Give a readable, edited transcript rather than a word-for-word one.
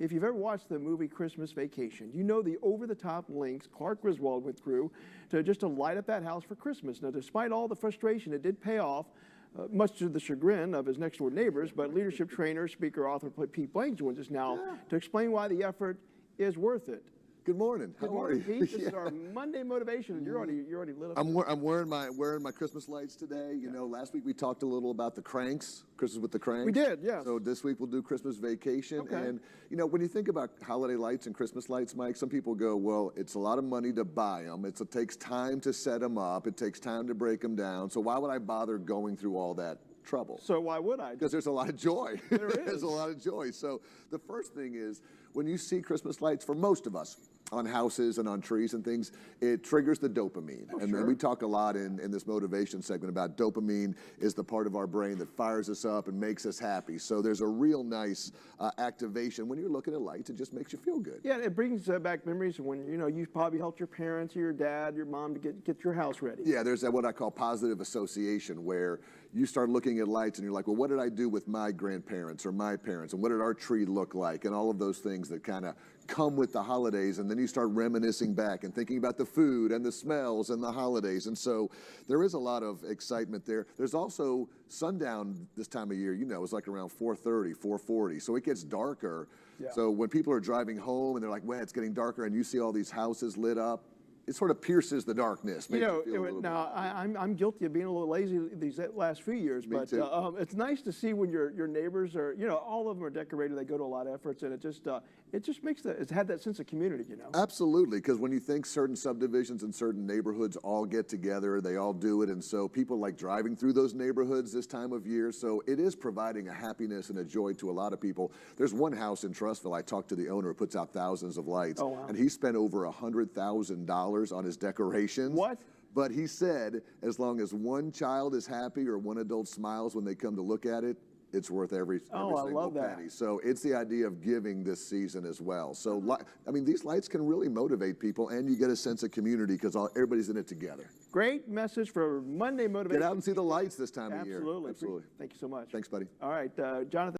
if you've ever watched the movie Christmas Vacation, you know the over-the-top lengths Clark Griswold went through to light up that house for Christmas. Now, despite all the frustration, it did pay off, much to the chagrin of his next-door neighbors, but leadership trainer, speaker, author Pete Blank joins us now to explain why the effort is worth it. Good morning. Good morning, Pete. This is our Monday motivation, and you're already lit up. I'm wearing my Christmas lights today. You know, last week we talked a little about the cranks, Christmas with the cranks. We did, yes. So this week we'll do Christmas Vacation. Okay. And, you know, when you think about holiday lights and Christmas lights, Mike, some people go, well, it's a lot of money to buy them. It takes time to set them up. It takes time to break them down. So why would I bother going through all that trouble? So why would I? Because there's a lot of joy. There is. There's a lot of joy. So the first thing is, when you see Christmas lights, for most of us, on houses and on trees and things, it triggers the dopamine. And then we talk a lot in this motivation segment about dopamine is the part of our brain that fires us up and makes us happy. So there's a real nice activation when you're looking at lights. It just makes you feel good. Yeah, it brings back memories of when, you know, you probably helped your parents or your dad, your mom to get your house ready. Yeah, there's that what I call positive association, where you start looking at lights and you're like, well, what did I do with my grandparents or my parents? And what did our tree look like? And all of those things that kind of come with the holidays. And then you start reminiscing back and thinking about the food and the smells and the holidays. And so there is a lot of excitement there. There's also sundown this time of year, you know, it's like around 4:30, 4:40. So it gets darker. Yeah. So when people are driving home and they're like, well, it's getting darker, and you see all these houses lit up, it sort of pierces the darkness. You know, now I'm guilty of being a little lazy these last few years, but it's nice to see when your neighbors are, you know, all of them are decorated. They go to a lot of efforts, and it just makes it's had that sense of community, you know. Absolutely, because when you think certain subdivisions and certain neighborhoods all get together, they all do it, and so people like driving through those neighborhoods this time of year. So it is providing a happiness and a joy to a lot of people. There's one house in Trustville. I talked to the owner who puts out thousands of lights, and he spent over $100,000 on his decorations. What? But he said, as long as one child is happy or one adult smiles when they come to look at it, it's worth every single penny. So it's the idea of giving this season as well. So, I mean, these lights can really motivate people, and you get a sense of community because everybody's in it together. Great message for Monday motivation. Get out and see the lights this time of year. Absolutely. Thank you so much. Thanks, buddy. All right, Jonathan.